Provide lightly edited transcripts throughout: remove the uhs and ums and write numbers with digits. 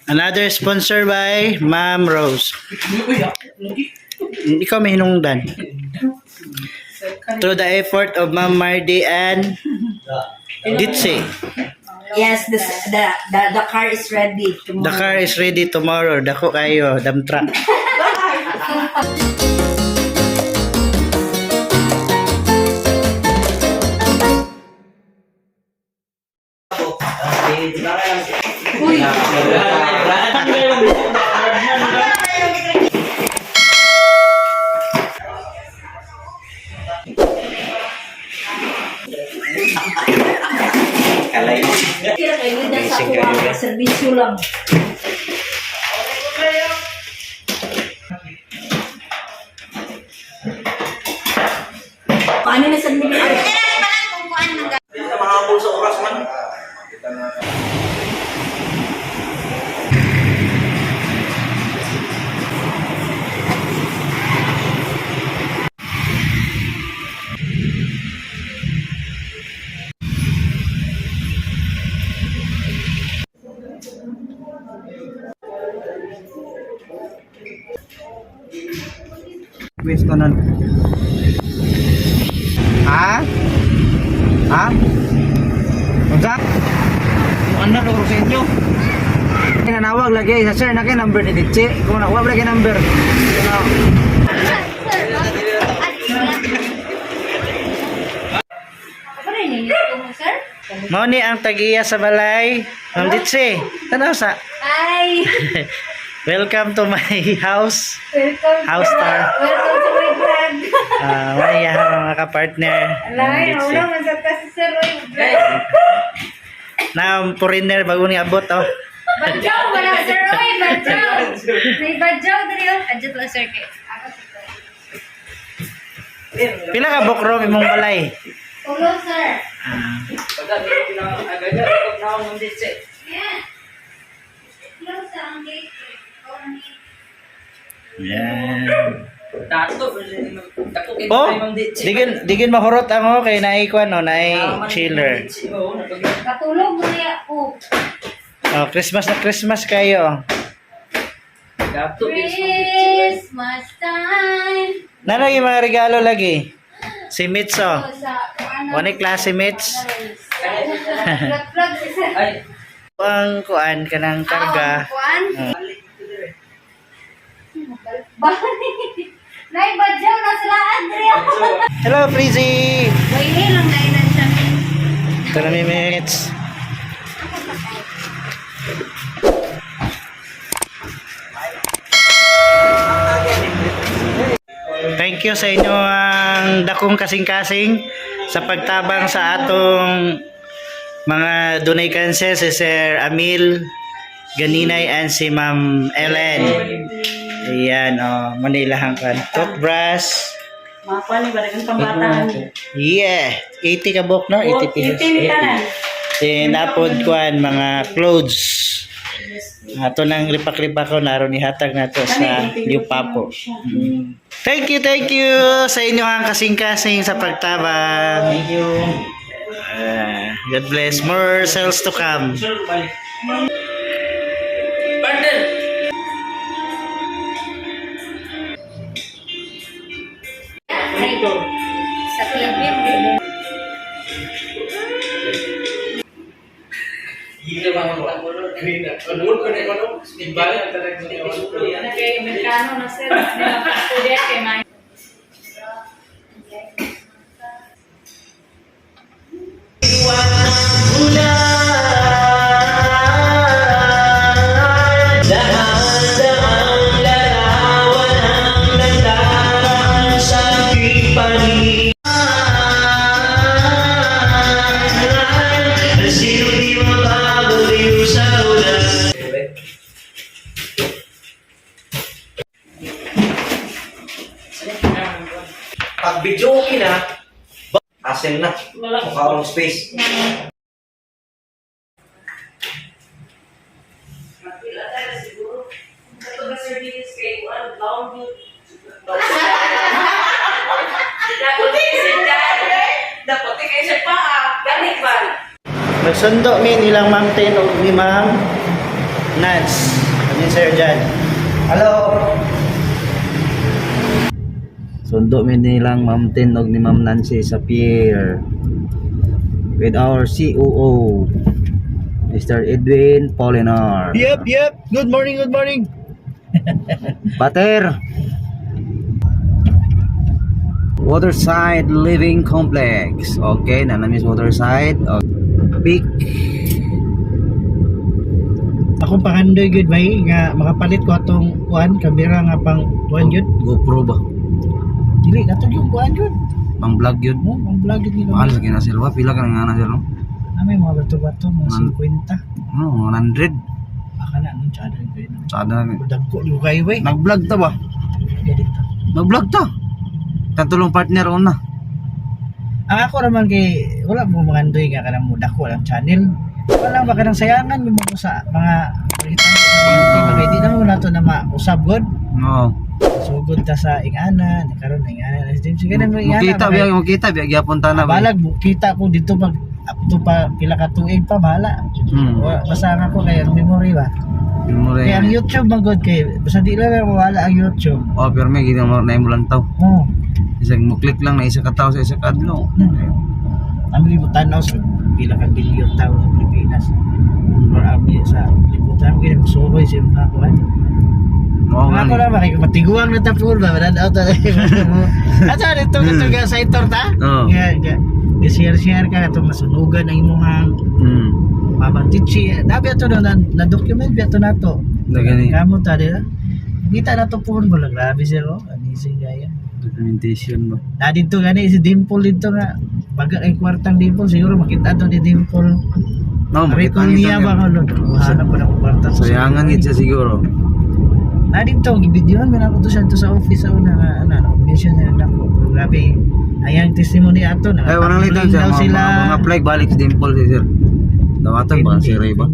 Another sponsor by Ma'am Rose. Ikaw may hinungdan. Through the effort of Ma'am Mardy and Ditse. Yes, the car is ready tomorrow. The car is ready tomorrow. Dako kayo, dump truck. Uy! Kaya kayo na sa kuha, servisyo lang. Paano na sa nila? Mahabol sa oras man. Quiz ko nun. Ha? Ha? Magsak? Ano na sa inyo? Nanawag lagi sa sir na kayo number ni Ditse. Kung nawag lagi number. Mao ni ang tagiya sa balay. Ma'am Ditse. Tanaw sa. Ay! Welcome to my house. House tour. Welcome to my vlog. Maya mga ka-partner. Alay, wala man sa kasi sir Roy vlog. Na foreigner bago ni abot oh. Badyaw, wala sir Roy, badyaw. May badyaw dali oh. Adjust lang sir kay. Pila ka bukro imong balay? Ulo sir. Yan. Oh, digin mahurot ang kay naikuan no, naay chiller. Katulog mo niya po. Oh, Christmas na Christmas kayo. Christmas time. Nanay mga regalo lagi. Si Mitso. Wani klase Mits. Vlog si sir. Ang kuan kanang karga. Kuan. Nay badyaw na sila Andrea. Hello, Freezy. Wala lang dailan siya. Ito na may Mits. Thank you sa inyo ang dakong kasing-kasing sa pagtabang sa atong mga Dunay Cancer, si Sir Amil Ganinay and si Ma'am Ellen. Ayan, Manila hangkan. Toothbrush. Mapa ni baragang pambatahan. Yeah, 80 ka bok no? 80 pesos. 80 tanan. Tinapod kuan mga clothes. Ato nang lipak-lipak ko naroon ihatag nato sa Liupapo. Thank you sa inyo ang kasing-kasing sa pagtabang. Thank you. God bless. More sales to come. Sa TV. Hindi ba mo green na? Ano ko na ano? Ibalik talaga ni ano. Kay Amerikano na sir. Nila pa studio kay May. Pag video okay na, asin na. Mukha ng space. Nagsundo min ilang Ma'am Ten o ni Ma'am Nance. Kami sir dyan. Hello. Sundo mi nilang Ma'am Tin og ni Ma'am Nancy sa pier with our COO Mr. Edwin Polinar. Yep. Good morning. Pater. Waterside Living Complex. Okay, nanamis Waterside. Okay. Peak. Ako pakandoy good bay nga makapalit ko atong kuan kamera nga pang kuan yun. GoPro ba? Dili katong yung kuan yun. Pang vlog yun. Mo, ang vlog yun nila. Mahal sa kinasilwa. Pila ka nga na sir, no? May mga bato-bato mga 50. Ano, 100. Baka na nung tsada rin kayo. Sada. Dagko yung kayo bay. Nag-vlog ta ba? Kaya dito. Nag-vlog ta. Tatulong partner una. Ang ako naman kay wala mo makandoy nga kanang muda ko ang channel. Wala ba kanang sayangan mo sa mga mga di na mo nato na mausab god. Oo. Sugod ta sa ingana, karon na ingana. Sige na mo ingana. Makita biya gyapon ta na ba? Balag kita ko dito pag up to pa pila ka tuig pa bala. Basta nga ko kay memory ba. Kaya ang YouTube man god kay basta di lang mawala ang YouTube. Oh, pero may gina mo na mo lang taw. Oh. Isang mo click lang na isa ka tao sa isa ka adlaw. Ang libutan na sa pila ka bilyon tao sa Pilipinas. Or ami sa libutan kay suroy sa mga kuan. Oo nga. Ako na ba kay matiguang na tapol ba dan auto. Ato dito ka sa itor ta? Oo. Share ka atong masunugan ang imong Mabang tichi, nabi ato na document biya na to. Dagani. Kamo ta dira. Kita na to puhon mo lang grabe zero. Anising gaya. Documentation ba? Na dito gani si Dimple dito nga. Baga ay kwartang Dimple siguro makita to ni Dimple. No, Makita niya ba ko lod? Hanap ko na kwarta. Sayangan gid siya siguro. Na dito gibidyohan man ako to sa office sa una nga ano mention na ako. Grabe. Ayang testimony ato na. Ay, walang litan siya. Mga flag balik sa Dimple si sir. Dawatan ba si Ray ba?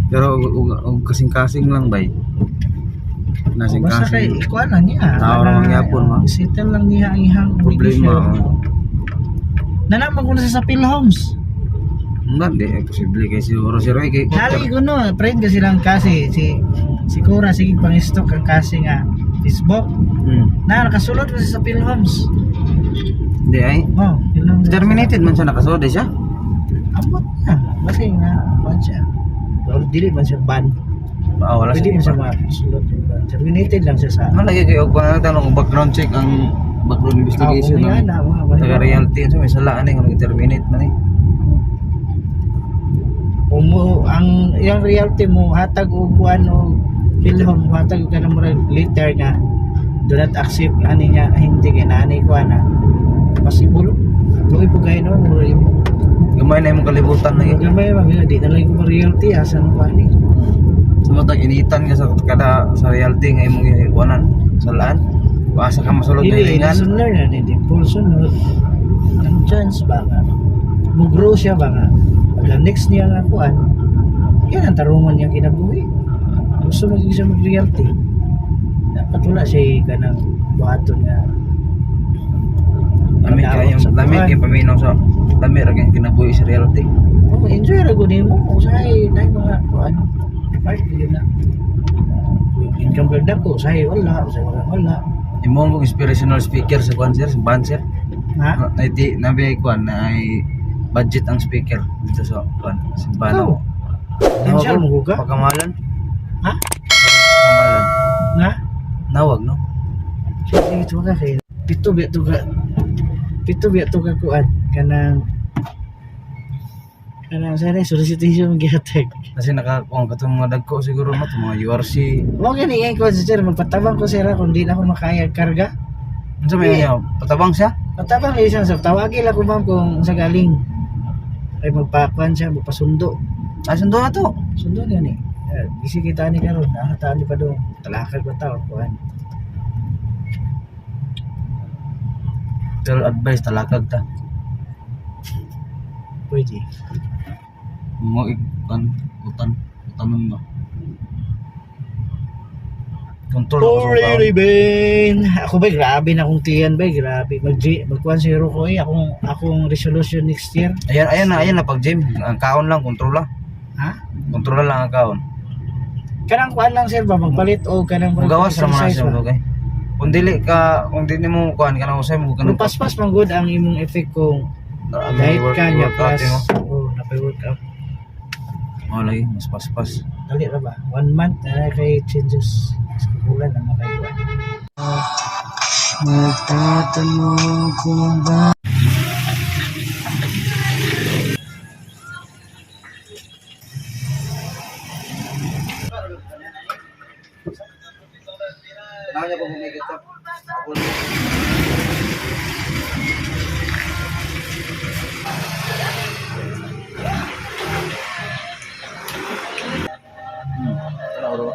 Pero og kasing-kasing lang bay. Basta kay Nasing-kasing. ikuan na niya. Tao ra man gyapon ma. Settle lang niya ang ihang Problema. Nanaman ko na sa Philhomes. Hindi, posible kay siguro si Ray kay. Dali ko no, friend kasi lang kasi si Cora sige pang-stock ang kasi nga Facebook. Na nakasulod kasi sa Philhomes. Hindi ay. Oh, Philhomes. Terminated man siya nakasode siya. Abot na. Kasi nga ban siya. Pero dili man siya ban. Wala Dili man siya. siya makasulod. Terminated lang siya sa. Ano lagi kayo kung tanong kung background check ang background investigation Yan ng na mga taga realty so may salaan eh kung terminate man eh. ang yung reality mo hatag og kuan o Philhomes hatag ka na mo later nga do not accept ani niya hindi kay nani ko ana possible luoy po kayo no Gamay na yung kalibutan na yun. gamay mga di na lang ko reality asa no pa ni Sumutag initan ka sa kada sa realty nga imong iwanan salaan. Basa ka masulod na dili hilingan. sunod na ni impulsion no ang chance ba nga mo-grow siya ba nga pag next niya nga kuan yan ang tarungan niya kinabuhi gusto maging siya mag-reality dapat wala siya kanang buhaton nga Lamig kay paminaw sa lamig ra kay kinabuhi sa reality. oh, enjoy ra gud nimo kung say nay mga kuan part yun na income ganda ko say wala wala Imong mong inspirational speaker sa kwan sir, sa band sir. ha Di nabi ay kwan na ay budget ang speaker dito sa kwan sa band. Potential mo ka? Pagkamalan. Ha? Pagkamalan. nga Nawag no. sige ito ka kay pito biya to ka kuan kanang sana solicitation gihatag. Kasi nakakuha ka itong mga dagko siguro mo, itong mga URC. Mo gani ko sir magpatabang ko sir kung di na ako makaya karga. Ano sa may niya? Patabang siya? Patabang kay isang sa tawagin lang ko ma'am kung sa galing. Ay magpakuan siya magpasundo. Sundo na to. Sundo gani. Isi kita ni karon nakataan ni pa do. Talakag ko taw kuan. Pero advice talakag ta. Pwede. Mo utanon ba? Control ako sa tao. Ben. Ako ba grabe na akong tiyan ba grabe. Magkuan zero ko akong resolution next year. Ayan na pag gym. Ang kaon lang, kontrol lang. Ha? Kontrol lang ang kaon. Kanang kuan lang sir ba magpalit o kanang Gawas ra man size sa ba? dugay. Kung dili mo kuan kana usay mo Pero kanang paspas man good ang imong effect kung kahit kanya plus napay-workout. Oh lagi mas paspas. Dali ra ba? 1 month na kay changes sa bulan na makaiwan. Magtatanong kung ba Nanya po may kita. Ako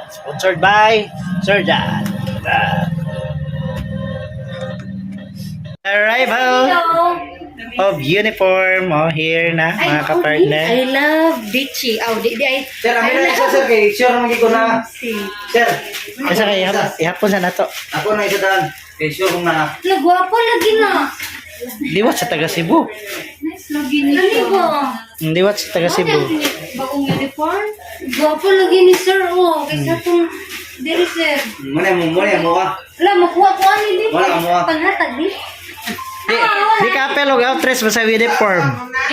Sponsored by Sir John. Arrival of uniform here na mga kapartner. I love Ditchy. Oh, di ay. Sir, amin na isa sir kay sure naman ko na. Sir, Kasi kaya ihapon sa nato. ako na isa daan. Kay sure kung na. Nagwapo lagi na. Liwat sa taga Cebu. Lagi ni ba? Liwat sa taga Cebu. Bagong uniform. Gwapo lagi ni sir. Oh, kaysa itong diri sir. Muna mo ka. Wala, makuha ko ani di. Wala ka mo. Panghatag di. Di ka apel og outress sa uniform.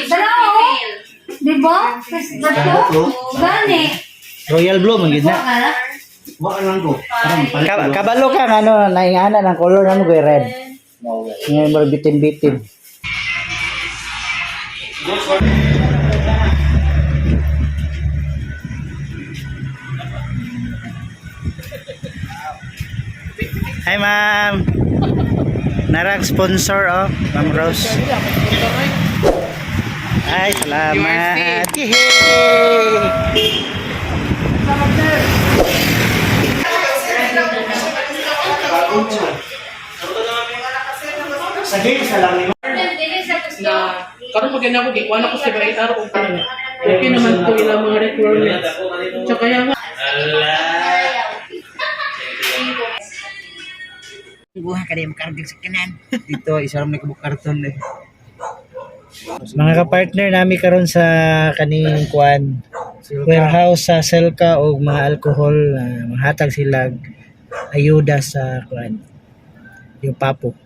Dala oh. Di ba? Kasi bato. Gani. Royal Blue man gid na. Wala. Wala lang ko. Kabalo ka nga ano, naingana ng color namo gay red. Ngayon mo bitin-bitin. Hi ma'am. Narang sponsor oh, Ma'am Rose. Ay, salamat. Yehey! Sa game sa lang ni Dili sa gusto. Na karon pag ganyan ako gikuha na ko sa bait araw og kanina. Okay naman ko ilang mga requirements. Tsaka kaya nga buha ka din makargag sa kanan. Dito isa ra may kabuk karton eh. Mga kapartner nami karon sa kaning kuan warehouse sa Selka og mga alcohol mahatag sila ayuda sa kuan yung papo.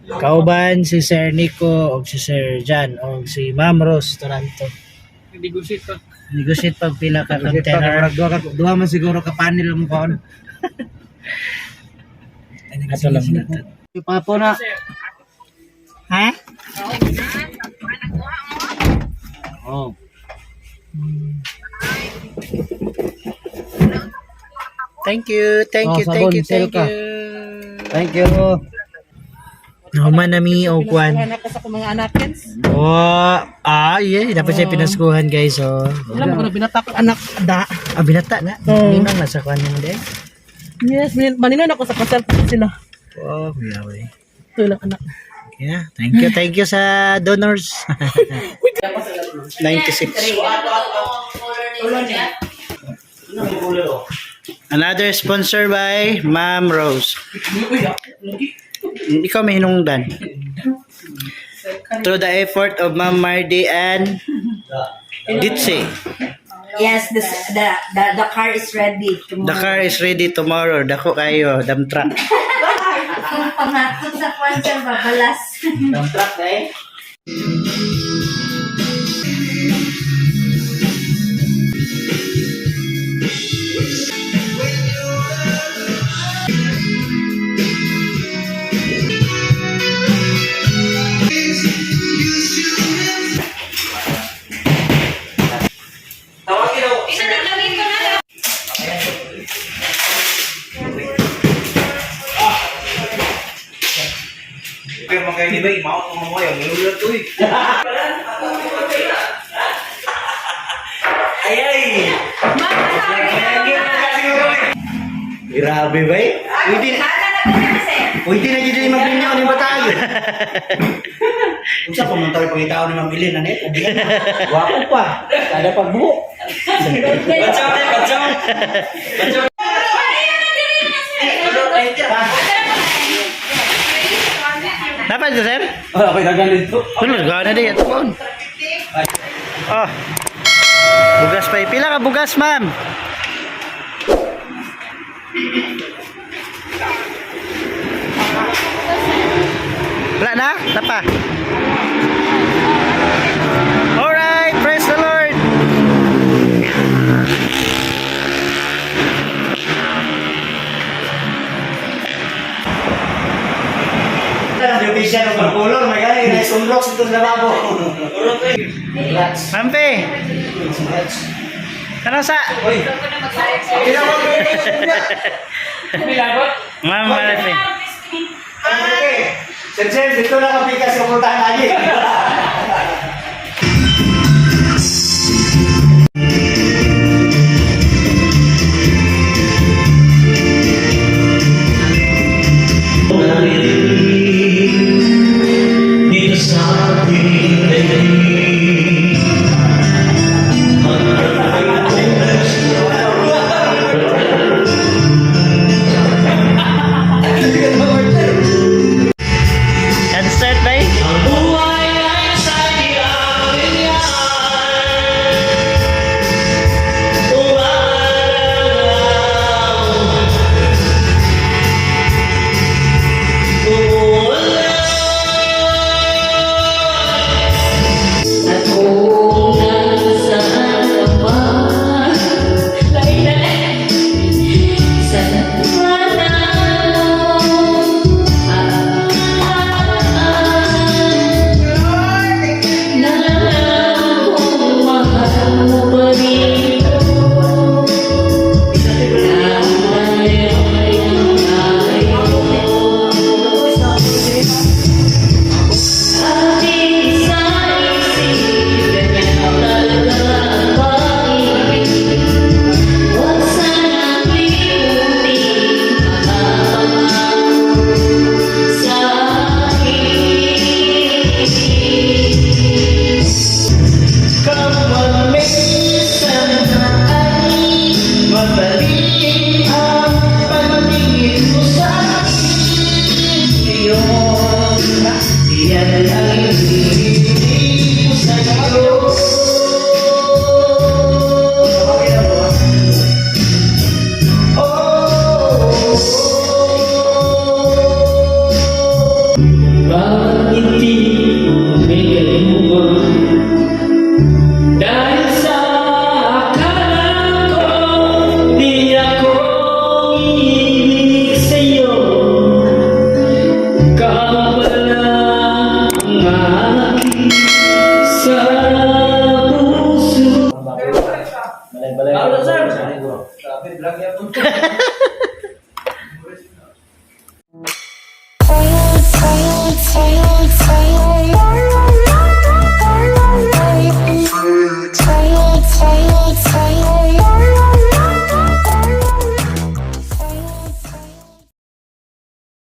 Kauban si Sir Nico og si Sir Jan og si Ma'am Rose Toronto. negotiate ka. Negotiate pag pila ka container. Duha man siguro ka panel mo kaon. Ato lang na. Yung papo na. Ha? Oh. Thank you, thank you, Oh, thank sabon, you, thank Selka. you. Thank you. Nahuman nami og kuan. Anak ko sa akong mga anakins. Oh, yeah, dapat siya pinaskuhan guys. Oh. Alam mo ko na binatak anak da. Binata na. Ninang nasa kuan mo din. Yes, maninan ako sa kasal sila. Oh, kuya we. Ito lang anak. Yeah, thank you sa donors. 96. Another sponsor by Ma'am Rose. Ikaw may hinungdan. Through the effort of Ma'am Mardy and Ditse, Yes, the car is ready. the car is ready tomorrow. Dako kayo, dump truck. Kung pangatod sa kwan sir, babalas. Ang truck na eh. Tawagin ako. Isa na lagay ko na lang. Pero mga hindi ba, imaot mo mo yan. Mayroon to eh. Ay, ay! Grabe ba eh? Pwede na dito yung mabinyaw ni Batay. Kung sa pumunta yung pangitao ni Mabilin, ano eh? Wapo pa. Kada pagbuo. Batsaw na yung batsaw. Batsaw. Dapat ka, sir? Okay, nagalito. Tulog ka na din. Oh. Bugas pa. Pila ka bugas, ma'am? Wala na? Tapa. Alright, praise the Lord. Yung bisya ng pagkulor, may gani, naisumblok sa itong lababo. Mampi. Ano sa? Ma'am, Mampi. Sir, dito na kapikas yung puntahan lagi. Dito sa ating daigdig, And start by? ang buhay ay sa iyong yan. At kung nasaan ka man, sa bakit hindi bigay mo ba? Dahil sa akala ko, di ako ibig sa'yo. Kabala ang aking sa puso. Balay-balay.